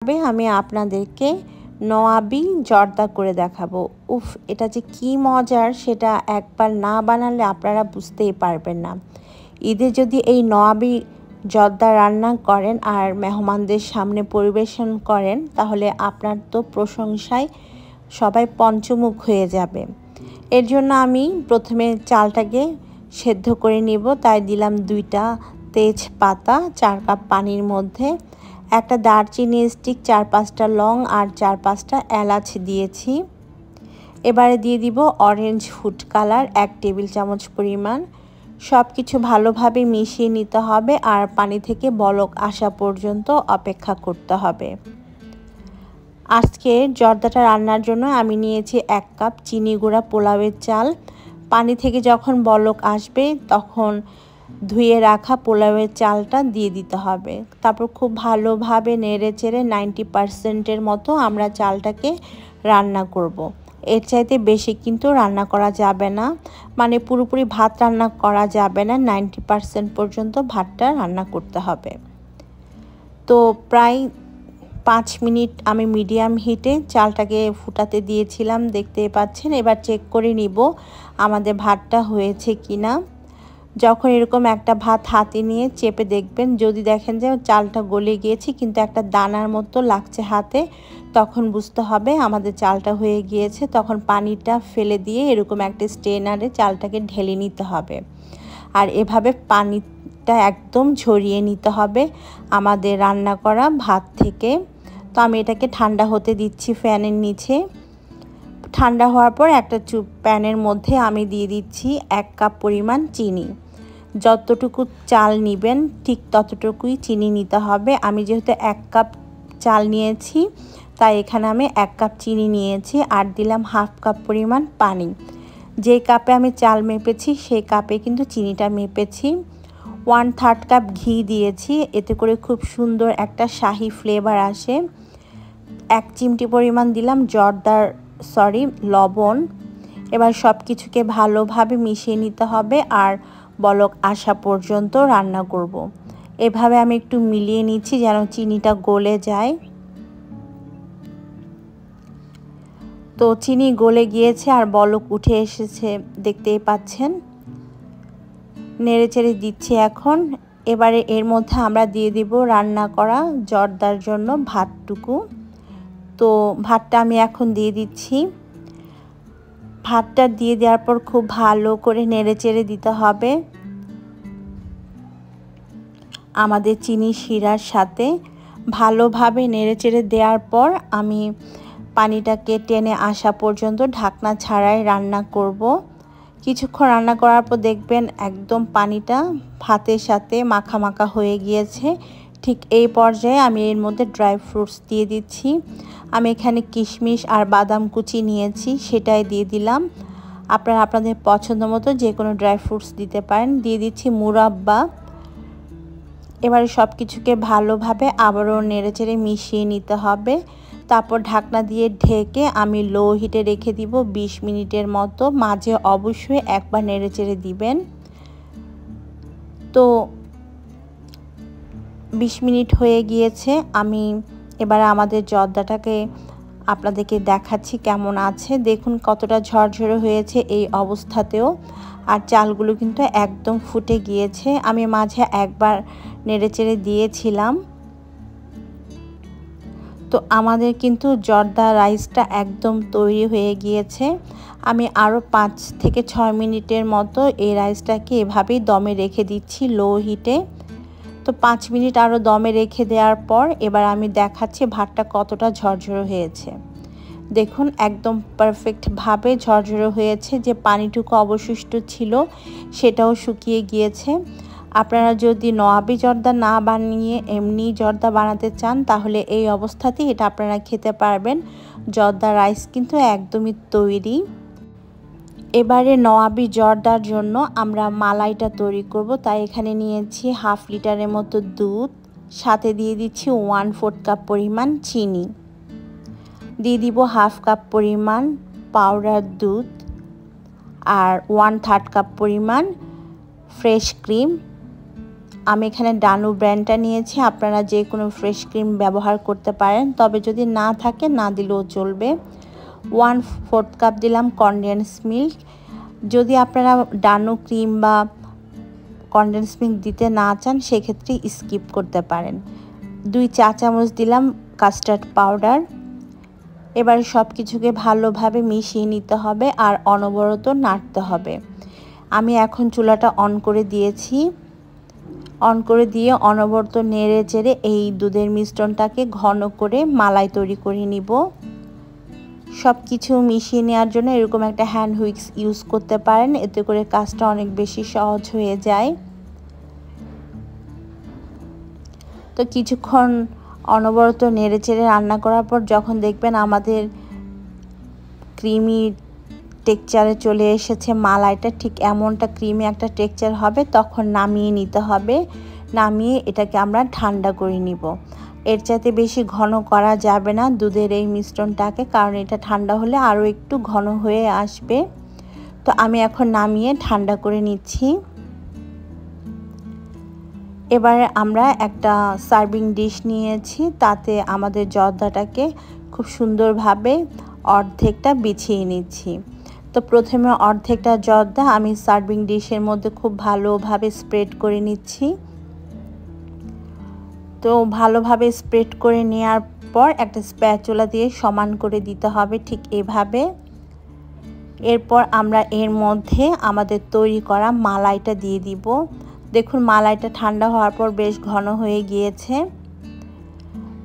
আমি আপনাদেরকে নওয়াবি জর্দা করে দেখাবো। উফ, এটা যে কি মজার সেটা একবার না বানালে আপনারা বুঝতেই পারবেন না। ঈদে যদি এই নওয়াবি জর্দা রান্না করেন আর মেহমানদের সামনে পরিবেশন করেন তাহলে আপনার তো প্রশংসায় সবাই পঞ্চমুখ হয়ে যাবে। এর জন্য আমি প্রথমে চালটাকে সেদ্ধ করে নিব। তাই দিলাম 2টা তেজপাতা 4 কাপ পানির মধ্যে, একটা দারচিনি স্টিক, 4-5টা লং আর 4-5টা এলাচ দিয়েছি। এবারে দিয়ে দিব অরেঞ্জ ফুড কালার 1 টেবিল চামচ পরিমাণ। সব কিছু ভালোভাবে মিশিয়ে নিতে হবে আর পানি থেকে বলক আসা পর্যন্ত অপেক্ষা করতে হবে। আজকে জর্দাটা রান্নার জন্য আমি নিয়েছি 1 কাপ চিনি গুঁড়া পোলাওয়ের চাল। পানি থেকে যখন বলক আসবে তখন ধুয়ে রাখা পোলাওয়ের চালটা দিয়ে দিতে হবে। তারপর খুব ভালোভাবে নেড়েচেড়ে 90%-এর মতো আমরা চালটাকে রান্না করব। এর চাইতে বেশি কিন্তু রান্না করা যাবে না, মানে পুরোপুরি ভাত রান্না করা যাবে না, 90% পর্যন্ত ভাতটা রান্না করতে হবে। তো প্রায় 5 মিনিট আমি মিডিয়াম হিটে চালটাকে ফুটাতে দিয়েছিলাম, দেখতেই পাচ্ছেন। এবার চেক করে নিব আমাদের ভাতটা হয়েছে কিনা। যখন এরকম একটা ভাত হাতে নিয়ে চেপে দেখবেন, যদি দেখেন যে চালটা গলে গিয়েছে কিন্তু একটা দানার মতো লাগছে হাতে, তখন বুঝতে হবে আমাদের চালটা হয়ে গিয়েছে। তখন পানিটা ফেলে দিয়ে এরকম একটা স্ট্রেনারে চালটাকে ঢেলে নিতে হবে আর এভাবে পানিটা একদম ঝরিয়ে নিতে হবে আমাদের রান্না করা ভাত থেকে। তো আমি এটাকে ঠান্ডা হতে দিচ্ছি ফ্যানের নিচে। ঠান্ডা হওয়ার পর একটা প্যানের মধ্যে আমি দিয়ে দিচ্ছি 1 কাপ পরিমাণ চিনি। যতটুকু চাল নেবেন ঠিক ততটুকুই চিনি নিতে হবে। আমি যেহেতু 1 কাপ চাল নিয়েছি তাই এখানে আমি 1 কাপ চিনি নিয়েছি আর দিলাম 1/2 কাপ পরিমাণ পানি। যে কাপে আমি চাল মেপেছি সেই কাপে কিন্তু চিনিটা মেপেছি। 1/3 কাপ ঘি দিয়েছি, এতে করে খুব সুন্দর একটা শাহি ফ্লেভার আসে। 1 চিমটি পরিমাণ দিলাম লবণ। এবার সব কিছুকে ভালোভাবে মিশিয়ে নিতে হবে আর বলক আসা পর্যন্ত রান্না করব। এভাবে আমি একটু মিলিয়ে নিচ্ছি যেন চিনিটা গলে যায়। তো চিনি গলে গিয়েছে আর বলক উঠে এসেছে, দেখতেই পাচ্ছেন। নেড়েচেড়ে দিচ্ছি এখন। এবারে এর মধ্যে আমরা দিয়ে দিব রান্না করা জর্দার জন্য ভাতটুকু। তো ভাতটা আমি এখন দিয়ে দিচ্ছি। ভাতটা দিয়ে দেওয়ার পর খুব ভালো করে নেড়েচেড়ে দিতে হবে আমাদের চিনি শিরার সাথে। ভালোভাবে নেড়েচেড়ে দেওয়ার পর আমি পানিটাকে টেনে আসা পর্যন্ত ঢাকনা ছাড়াই রান্না করব। কিছুক্ষণ রান্না করার পর দেখবেন একদম পানিটা ভাতের সাথে মাখা মাখা হয়ে গিয়েছে। ঠিক এই পর্যায়ে আমি এর মধ্যে ড্রাই ফ্রুটস দিয়ে দিচ্ছি। আমি এখানে কিশমিশ আর বাদাম কুচি নিয়েছি, সেটাই দিয়ে দিলাম। আপনারা আপনাদের পছন্দ মতো যে কোনো ড্রাই ফ্রুটস দিতে পারেন। দিয়ে দিচ্ছি মুরাব্বা। এবারে সব কিছুকে ভালোভাবে আবারও নেড়েচেড়ে মিশিয়ে নিতে হবে। তারপর ঢাকনা দিয়ে ঢেকে আমি লো হিটে রেখে দিব 20 মিনিটের মতো। মাঝে অবশ্যই একবার নেড়েচেড়ে দিবেন। তো 20 মিনিট হয়ে গিয়েছে। আমি এবার আমাদের জর্দাটাকে আপনাদেরকে দেখাচ্ছি কেমন আছে। দেখুন কতটা ঝরঝরে হয়েছে এই অবস্থাতেও, আর চালগুলো কিন্তু একদম ফুটে গিয়েছে। আমি মাঝে একবার নেড়েচেড়ে দিয়েছিলাম। তো আমাদের কিন্তু জর্দা রাইসটা একদম তৈরি হয়ে গিয়েছে। আমি আরও 5 থেকে 6 মিনিটের মতো এই রাইসটাকে এভাবেই দমে রেখে দিচ্ছি লো হিটে। তো 5 মিনিট আরও দমে রেখে দেওয়ার পর এবার আমি দেখাচ্ছি ভাতটা কতটা ঝরঝরে হয়েছে। দেখুন একদম পারফেক্টভাবে ঝরঝরে হয়েছে। যে পানিটুকু অবশিষ্ট ছিল সেটাও শুকিয়ে গিয়েছে। আপনারা যদি নওয়াবি জর্দা না বানিয়ে এমনি জর্দা বানাতে চান তাহলে এই অবস্থাতেই এটা আপনারা খেতে পারবেন। জর্দা রাইস কিন্তু একদমই তৈরি। এবারে নওয়াবি জর্দার জন্য আমরা মালাইটা তৈরি করব। তাই এখানে নিয়েছি 1/2 লিটারের মতো দুধ, সাথে দিয়ে দিচ্ছি 1/4 কাপ পরিমাণ চিনি, দিয়ে দিব 1/2 কাপ পরিমাণ পাউডার দুধ আর 1/3 কাপ পরিমাণ ফ্রেশ ক্রিম আমি এখানে ডানু ব্র্যান্ডটা নিয়েছি, আপনারা যে কোনো ফ্রেশ ক্রিম ব্যবহার করতে পারেন, তবে যদি না থাকে না দিলেও চলবে। 1/4 কাপ দিলাম কনডেন্স মিল্ক। যদি আপনারা ডানু ক্রিম বা কনডেন্স মিল্ক দিতে না চান সেক্ষেত্রে স্কিপ করতে পারেন। 2 চা চামচ দিলাম কাস্টার্ড পাউডার। এবার সব কিছুকে ভালোভাবে মিশিয়ে নিতে হবে আর অনবরত নাড়তে হবে। আমি এখন চুলাটা অন করে দিয়েছি। অন করে দিয়ে অনবরত নেড়ে চেড়ে এই দুধের মিশ্রণটাকে ঘন করে মালাই তৈরি করে নিব। সব কিছু মিশিয়ে নেওয়ার জন্য এরকম একটা হ্যান্ড হুইক্স ইউজ করতে পারেন, এতে করে কাজটা অনেক বেশি সহজ হয়ে যায়। তো কিছুক্ষণ অনবরত নেড়ে চেড়ে রান্না করার পর যখন দেখবেন আমাদের ক্রিমি টেক্সচারে চলে এসেছে মালাইটা, ঠিক এমনটা ক্রিমি একটা টেক্সচার হবে, তখন নামিয়ে নিতে হবে। নামিয়ে এটাকে আমরা ঠান্ডা করে নিব। এর চাইতে বেশি ঘন করা যাবে না দুধের এই মিশ্রণটাকে, কারণ এটা ঠান্ডা হলে আরও একটু ঘন হয়ে আসবে। তো আমি এখন নামিয়ে ঠান্ডা করে নিচ্ছি। এবারে আমরা একটা সার্ভিং ডিশ নিয়েছি, তাতে আমাদের জর্দাটাকে খুব সুন্দরভাবে অর্ধেকটা বিছিয়ে নিচ্ছি। তো প্রথমে অর্ধেকটা জর্দা আমি সার্ভিং ডিশের মধ্যে খুব ভালোভাবে স্প্রেড করে নিচ্ছি। তো ভালোভাবে স্প্রেড করে নেওয়ার পর একটা স্প্যাচুলা দিয়ে সমান করে দিতে হবে, ঠিক এভাবে। এরপর আমরা এর মধ্যে আমাদের তৈরি করা মালাইটা দিয়ে দিব। দেখুন মালাইটা ঠান্ডা হওয়ার পর বেশ ঘন হয়ে গিয়েছে।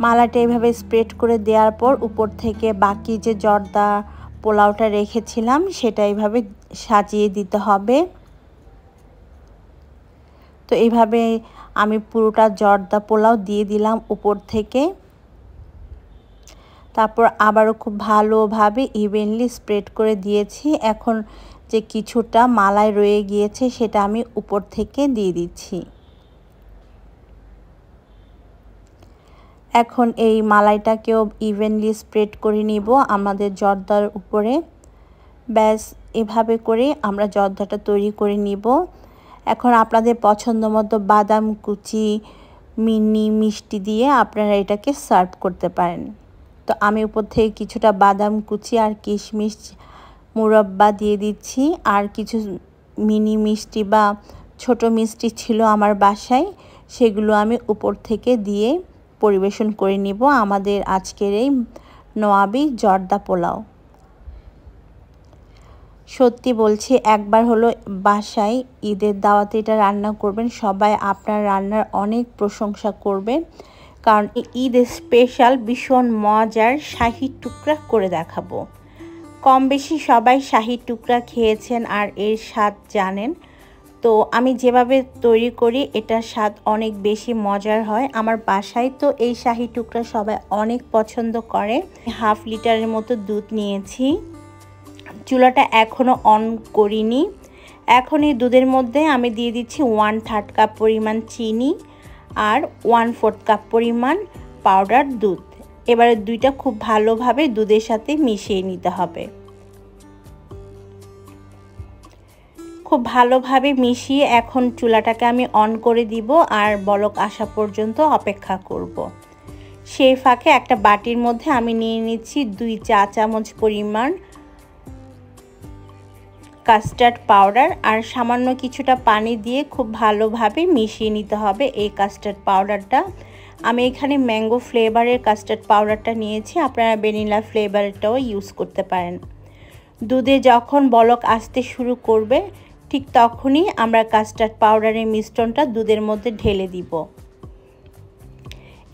মালাইটা এভাবে স্প্রেড করে দেওয়ার পর উপর থেকে বাকি যে জর্দা পোলাওটা রেখেছিলাম সেটা এইভাবে সাজিয়ে দিতে হবে। তো এইভাবে আমি পুরোটা জর্দা পোলাও দিয়ে দিলাম উপর থেকে। তারপর আবারও খুব ভালোভাবে ইভেনলি স্প্রেড করে দিয়েছি। এখন যে কিছুটা মালাই রয়ে গিয়েছে সেটা আমি উপর থেকে দিয়ে দিচ্ছি। এখন এই মালাইটাকেও ইভেনলি স্প্রেড করে নিব আমাদের জর্দার উপরে। ব্যাস এভাবে করে আমরা জর্দাটা তৈরি করে নিব। এখন আপনাদের পছন্দ মতো বাদাম কুচি, মিনি মিষ্টি দিয়ে আপনারা এটাকে সার্ভ করতে পারেন। তো আমি উপর থেকে কিছুটা বাদাম কুচি আর কিশমিশ মুরব্বা দিয়ে দিচ্ছি। আর কিছু মিনি মিষ্টি বা ছোট মিষ্টি ছিল আমার বাসায়, সেগুলো আমি উপর থেকে দিয়ে পরিবেশন করে নিব আমাদের আজকের এই নোয়াবি জর্দা পোলাও। সত্যি বলছি, একবার হলো বাসায় ঈদের দাওয়াতে এটা রান্না করবেন, সবাই আপনার রান্নার অনেক প্রশংসা করবে। কারণ ঈদ স্পেশাল ভীষণ মজার শাহী টুকরা করে দেখাবো। কম বেশি সবাই শাহী টুকরা খেয়েছেন আর এর স্বাদ জানেন। তো আমি যেভাবে তৈরি করি এটার স্বাদ অনেক বেশি মজার হয়। আমার বাসায় তো এই শাহী টুকরা সবাই অনেক পছন্দ করে। 1/2 লিটারের মতো দুধ নিয়েছি। চুলাটা এখনও অন করিনি। এখন এই দুধের মধ্যে আমি দিয়ে দিচ্ছি 1/3 কাপ পরিমাণ চিনি আর 1/4 কাপ পরিমাণ পাউডার দুধ। এবারে দুইটা খুব ভালোভাবে দুধের সাথে মিশিয়ে নিতে হবে। খুব ভালোভাবে মিশিয়ে এখন চুলাটাকে আমি অন করে দিব আর বলক আসা পর্যন্ত অপেক্ষা করব। সেই ফাঁকে একটা বাটির মধ্যে আমি নিয়ে নিচ্ছি 2 চা চামচ পরিমাণ কাস্টার্ড পাউডার আর সামান্য কিছুটা পানি দিয়ে খুব ভালোভাবে মিশিয়ে নিতে হবে এই কাস্টার্ড পাউডারটা। আমি এখানে ম্যাঙ্গো ফ্লেভারের কাস্টার্ড পাউডারটা নিয়েছি, আপনারা ভ্যানিলা ফ্লেভারটাও ইউজ করতে পারেন। দুধে যখন বলক আসতে শুরু করবে ঠিক তখনই আমরা কাস্টার্ড পাউডারের মিশ্রণটা দুধের মধ্যে ঢেলে দিব।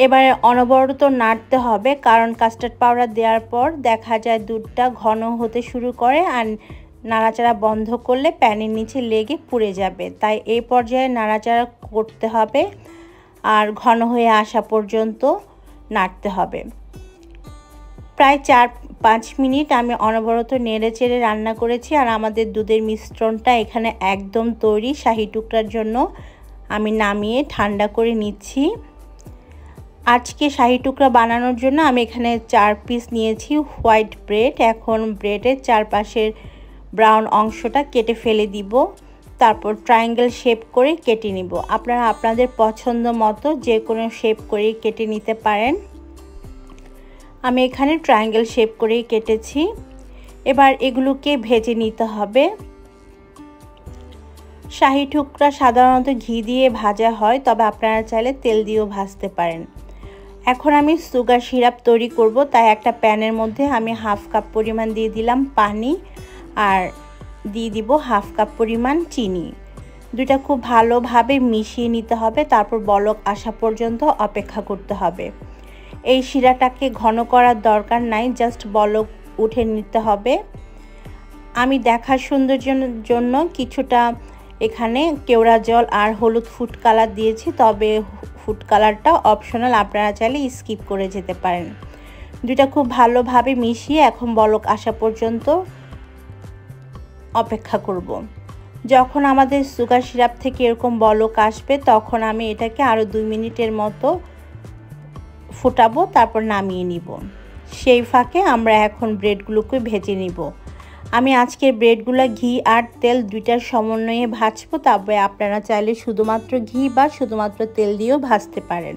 এবারে অনবরত নাড়তে হবে, কারণ কাস্টার্ড পাউডার দেওয়ার পর দেখা যায় দুধটা ঘন হতে শুরু করে আর নাড়াচাড়া বন্ধ করলে প্যানের নিচে লেগে পুড়ে যাবে। তাই এই পর্যায়ে নাড়াচাড়া করতে হবে আর ঘন হয়ে আসা পর্যন্ত নাড়তে হবে। প্রায় 4-5 মিনিট আমি অনবরত নেড়ে চেড়ে রান্না করেছি আর আমাদের দুধের মিশ্রণটা এখানে একদম তৈরি। শাহী টুকরার জন্য আমি নামিয়ে ঠান্ডা করে নিচ্ছি। আজকে শাহী টুকরা বানানোর জন্য আমি এখানে 4 পিস নিয়েছি হোয়াইট ব্রেড। এখন ব্রেডের চারপাশের ব্রাউন অংশটা কেটে ফেলে দিব। তারপর ট্রায়াঙ্গেল শেপ করে কেটে নিব। আপনারা আপনাদের পছন্দ মতো যে কোনো শেপ করে কেটে নিতে পারেন। আমি এখানে ট্রায়াঙ্গেল শেপ করেই কেটেছি। এবার এগুলোকে ভেজে নিতে হবে। শাহী টুকরা সাধারণত ঘি দিয়ে ভাজা হয়, তবে আপনারা চাইলে তেল দিয়েও ভাজতে পারেন। এখন আমি সুগার সিরাপ তৈরি করব, তাই একটা প্যানের মধ্যে আমি হাফ কাপ পরিমাণ দিয়ে দিলাম পানি আর দিয়ে দিব হাফ কাপ পরিমাণ চিনি। দুইটা খুব ভালোভাবে মিশিয়ে নিতে হবে, তারপর বলক আসা পর্যন্ত অপেক্ষা করতে হবে। এই শিরাটাকে ঘন করার দরকার নাই, জাস্ট বলক উঠে নিতে হবে। আমি দেখার সৌন্দর্যের জন্য কিছুটা এখানে কেওড়া জল আর হলুদ ফুড কালার দিয়েছি, তবে ফুড কালারটা অপশনাল, আপনারা চাইলে স্কিপ করে যেতে পারেন। দুইটা খুব ভালোভাবে মিশিয়ে এখন বলক আসা পর্যন্ত অপেক্ষা করব। যখন আমাদের সুগার সিরাপ থেকে এরকম বলক আসবে তখন আমি এটাকে আরও 2 মিনিটের মতো ফোটাবো, তারপর নামিয়ে নিব। সেই ফাঁকে আমরা এখন ব্রেডগুলোকে ভেজে নিব। আমি আজকের ব্রেডগুলো ঘি আর তেল দুইটার সমন্বয়ে ভাজবো, তবে আপনারা চাইলে শুধুমাত্র ঘি বা শুধুমাত্র তেল দিয়েও ভাজতে পারেন।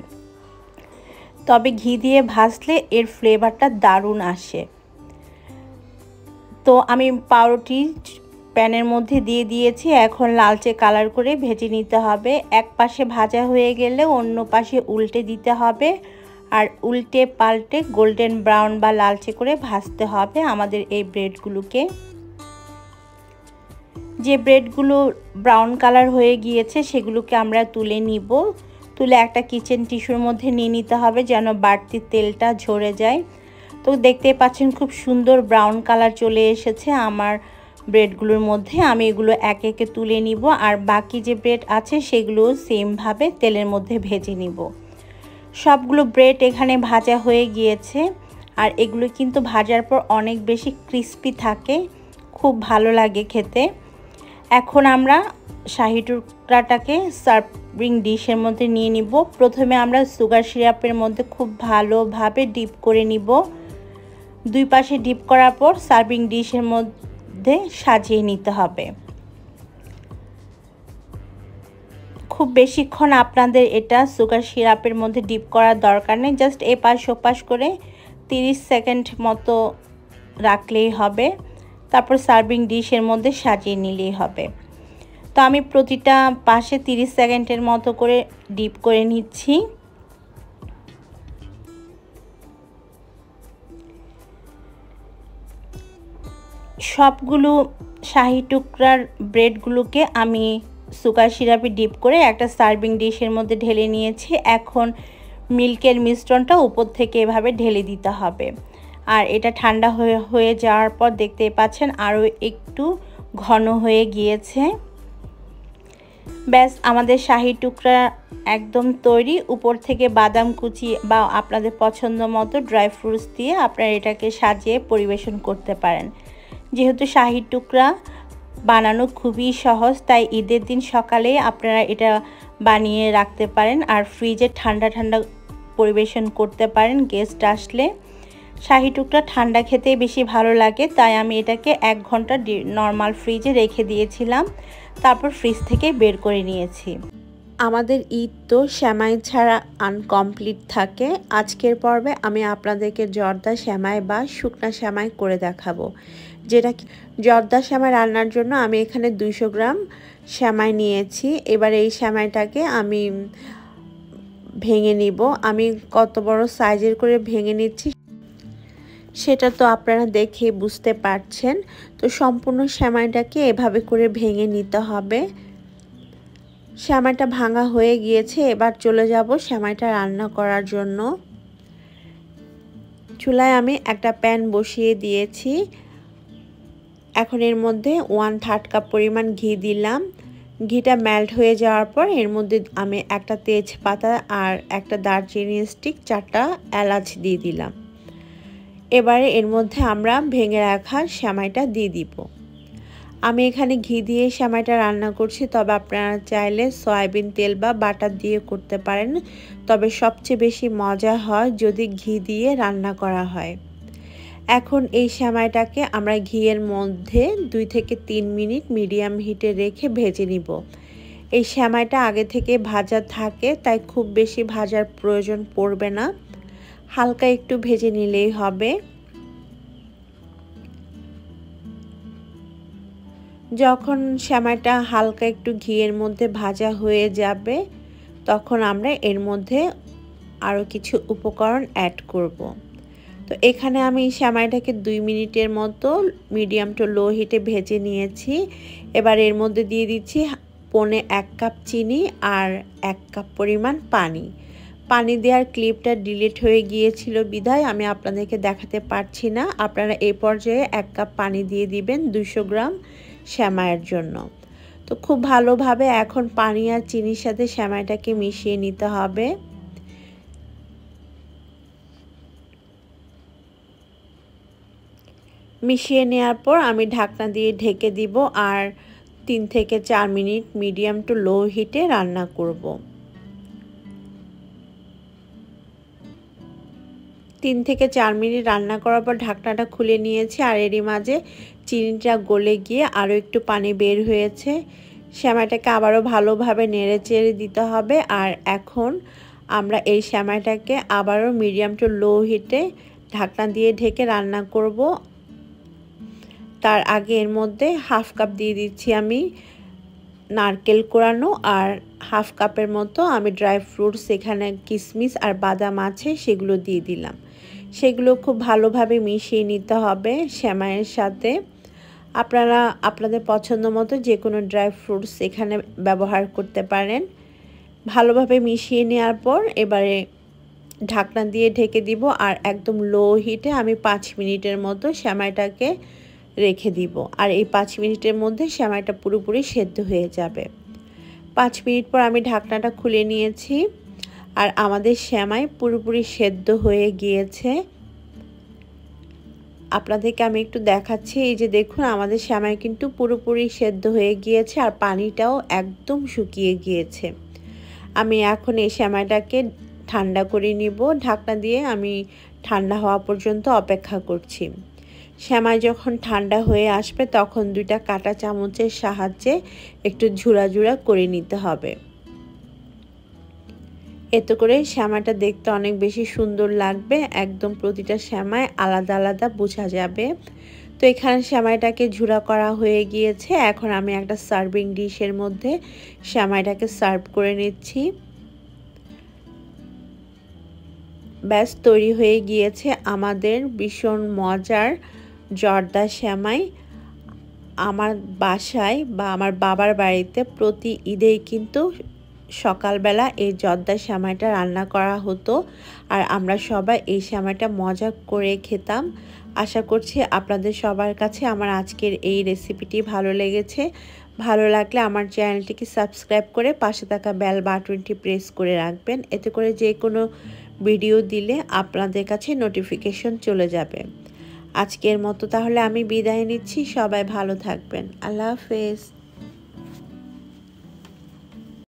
তবে ঘি দিয়ে ভাজলে এর ফ্লেভারটা দারুণ আসে। তো আমি পাউরুটি প্যানের মধ্যে দিয়ে দিয়েছি, এখন লালচে কালার করে ভেজে নিতে হবে। এক পাশে ভাজা হয়ে গেলে অন্য পাশে উল্টে দিতে হবে, আর উল্টে পাল্টে গোল্ডেন ব্রাউন বা লালচে করে ভাজতে হবে আমাদের এই ব্রেডগুলোকে। যে ব্রেডগুলো ব্রাউন কালার হয়ে গিয়েছে সেগুলোকে আমরা তুলে নিব। তুলে একটা কিচেন টিস্যুর মধ্যে নিয়ে নিতে হবে যেন বাড়তি তেলটা ঝরে যায়। তো দেখতেই পাচ্ছেন খুব সুন্দর ব্রাউন কালার চলে এসেছে আমার ব্রেডগুলোর মধ্যে। আমি এগুলো একে একে তুলে নিব, আর বাকি যে ব্রেড আছে সেগুলো সেমভাবে তেলের মধ্যে ভেজে নিব। সবগুলো ব্রেড এখানে ভাজা হয়ে গিয়েছে, আর এগুলো কিন্তু ভাজার পর অনেক বেশি ক্রিস্পি থাকে, খুব ভালো লাগে খেতে। এখন আমরা শাহী টুকরাটাকে সার্ভিং ডিশের মধ্যে নিয়ে নিব। প্রথমে আমরা সুগার সিরাপের মধ্যে খুব ভালোভাবে ডিপ করে নিব। দুই পাশে ডিপ করার পর সার্ভিং ডিশের মধ্যে সাজিয়ে নিতে হবে। খুব বেশিক্ষণ আপনাদের এটা সুগার সিরাপের মধ্যে ডিপ করার দরকার নেই, জাস্ট এপাশ ওপাশ করে 30 সেকেন্ড মতো রাখলেই হবে। তারপর সার্ভিং ডিশের মধ্যে সাজিয়ে নিলেই হবে। তো আমি প্রতিটা পাশে 30 সেকেন্ডের মতো করে ডিপ করে নিচ্ছি। সবগুলো শাহী টুকরার ব্রেডগুলোকে আমি সুগার সিরাপে ডিপ করে একটা সার্ভিং ডিশের মধ্যে ঢেলে নিয়েছি। এখন মিল্কের মিশ্রণটা উপর থেকে এভাবে ঢেলে দিতে হবে, আর এটা ঠান্ডা হয়ে যাওয়ার পর দেখতেই পাচ্ছেন আরও একটু ঘন হয়ে গিয়েছে। ব্যাস, আমাদের শাহী টুকরা একদম তৈরি। উপর থেকে বাদাম কুচি বা আপনাদের পছন্দ মতো ড্রাই ফ্রুটস দিয়ে আপনারা এটাকে সাজিয়ে পরিবেশন করতে পারেন। যেহেতু শাহী টুকরা বানানো খুবই সহজ, তাই ঈদের দিন সকালে আপনারা এটা বানিয়ে রাখতে পারেন আর ফ্রিজে ঠান্ডা ঠান্ডা পরিবেশন করতে পারেন গেস্ট আসলে। শাহী টুকরা ঠান্ডা খেতে বেশি ভালো লাগে, তাই আমি এটাকে 1 ঘন্টা নর্মাল ফ্রিজে রেখে দিয়েছিলাম, তারপর ফ্রিজ থেকে বের করে নিয়েছি। আমাদের ঈদ তো সেমাই ছাড়া আনকমপ্লিট থাকে। আজকের পর্বে আমি আপনাদেরকে জর্দা সেমাই বা শুকনা সেমাই করে দেখাবো। যেটা জর্দা সেমাই রান্নার জন্য আমি এখানে 200 গ্রাম সেমাই নিয়েছি। এবার এই সেমাইটাকে আমি ভেঙে নিব। আমি কত বড় সাইজের করে ভেঙে নিচ্ছি সেটা তো আপনারা দেখে বুঝতে পারছেন। তো সম্পূর্ণ সেমাইটাকে এভাবে করে ভেঙে নিতে হবে। সেমাইটা ভাঙা হয়ে গিয়েছে, এবার চলে যাব সেমাইটা রান্না করার জন্য। চুলায় আমি একটা প্যান বসিয়ে দিয়েছি। এখন এর মধ্যে 1/3 কাপ পরিমাণ ঘি দিলাম। ঘিটা মেল্ট হয়ে যাওয়ার পর এর মধ্যে আমি একটা তেজপাতা আর একটা দারচিনি স্টিক, 4টা এলাচ দিয়ে দিলাম। এবারে এর মধ্যে আমরা ভেঙে রাখা সেমাইটা দিয়ে দিব। আমি এখানে ঘি দিয়ে সেমাইটা রান্না করছি, তবে আপনারা চাইলে সয়াবিন তেল বা বাটার দিয়ে করতে পারেন, তবে সবচেয়ে বেশি মজা হয় যদি ঘি দিয়ে রান্না করা হয়। এখন এই সেমাইটাকে আমরা ঘিয়ের মধ্যে 2 থেকে 3 মিনিট মিডিয়াম হিটে রেখে ভেজে নিব। এই সেমাইটা আগে থেকে ভাজা থাকে, তাই খুব বেশি ভাজার প্রয়োজন পড়বে না, হালকা একটু ভেজে নিলেই হবে। যখন সেমাইটা হালকা একটু ঘিয়ের মধ্যে ভাজা হয়ে যাবে, তখন আমরা এর মধ্যে আরও কিছু উপকরণ অ্যাড করব। তো এখানে আমি সেমাইটাকে 2 মিনিটের মতো মিডিয়াম টু লো হিটে ভেজে নিয়েছি। এবার এর মধ্যে দিয়ে দিচ্ছি 1.25 কাপ চিনি আর 1 কাপ পরিমাণ পানি। পানি দেওয়ার ক্লিপটা ডিলিট হয়ে গিয়েছিল বিধায় আমি আপনাদেরকে দেখাতে পারছি না। আপনারা এই পর্যায়ে 1 কাপ পানি দিয়ে দিবেন 200 গ্রাম সেমাইয়ের জন্য। তো খুব ভালোভাবে এখন পানি আর চিনির সাথে সেমাইটাকে মিশিয়ে নিতে হবে। মিশিয়ে নেওয়ার পর আমি ঢাকনা দিয়ে ঢেকে দিব আর 3 থেকে 4 মিনিট মিডিয়াম টু লো হিটে রান্না করব। 3 থেকে 4 মিনিট রান্না করার পর ঢাকনাটা খুলে নিয়েছি আর এরই মাঝে চিনিটা গলে গিয়ে আরও একটু পানি বের হয়েছে। সেমাইটাকে আবারও ভালোভাবে নেড়ে চেড়ে দিতে হবে। আর এখন আমরা এই সেমাইটাকে আবারও মিডিয়াম টু লো হিটে ঢাকনা দিয়ে ঢেকে রান্না করব। তার আগে এর মধ্যে 1/2 কাপ দিয়ে দিচ্ছি আমি নারকেল কোড়ানো আর 1/2 কাপের মতো আমি ড্রাই ফ্রুটস, এখানে কিশমিশ আর বাদাম আছে সেগুলো দিয়ে দিলাম। সেগুলো খুব ভালোভাবে মিশিয়ে নিতে হবে সেমাইয়ের সাথে। আপনারা আপনাদের পছন্দ মতো যে কোনো ড্রাই ফ্রুটস এখানে ব্যবহার করতে পারেন। ভালোভাবে মিশিয়ে নেওয়ার পর এবারে ঢাকনা দিয়ে ঢেকে দিব আর একদম লো হিটে আমি 5 মিনিটের মতো সেমাইটাকে রেখে দিব। আর এই 5 মিনিটের মধ্যে সেমাইটা পুরোপুরি সেদ্ধ হয়ে যাবে। 5 মিনিট পর আমি ঢাকনাটা খুলে নিয়েছি আর আমাদের সেমাই পুরোপুরি সেদ্ধ হয়ে গিয়েছে। আপনাদেরকে আমি একটু দেখাচ্ছি, এই যে দেখুন আমাদের সেমাই কিন্তু পুরোপুরি সেদ্ধ হয়ে গিয়েছে আর পানিটাও একদম শুকিয়ে গিয়েছে। আমি এখন এই সেমাইটাকে ঠান্ডা করে নিব। ঢাকনা দিয়ে আমি ঠান্ডা হওয়া পর্যন্ত অপেক্ষা করছি। সেমাই যখন ঠান্ডা হয়ে আসবে তখন 2টা কাঁটা চামচের সাহায্যে একটু ঝুরা ঝুরা করে নিতে হবে। এতে করে সেমাইটা দেখতে অনেক বেশি সুন্দর লাগবে, একদম প্রতিটা সেমাই আলাদা আলাদা বোঝা যাবে। তো এখানে সেমাইটাকে ঝুরা করা হয়ে গিয়েছে। এখন আমি একটা সার্ভিং ডিশের মধ্যে সেমাইটাকে সার্ভ করে নিচ্ছি। ব্যাস তৈরি হয়ে গিয়েছে আমাদের ভীষণ মজার জর্দা সেমাই। আমার বাসায় বা আমার বাবার বাড়িতে প্রতি ঈদেই কিন্তু সকালবেলা এই জর্দা সেমাইটা রান্না করা হতো আর আমরা সবাই এই সেমাইটা মজা করে খেতাম। আশা করছি আপনাদের সবার কাছে আমার আজকের এই রেসিপিটি ভালো লেগেছে। ভালো লাগলে আমার চ্যানেলটিকে সাবস্ক্রাইব করে পাশে থাকা বেল বাটনটি প্রেস করে রাখবেন। এতে করে যে কোনো ভিডিও দিলে আপনাদের কাছে নোটিফিকেশন চলে যাবে। আজকের মতো তাহলে আমি বিদায় নিচ্ছি। সবাই ভালো থাকবেন। আল্লাহ হাফেজ।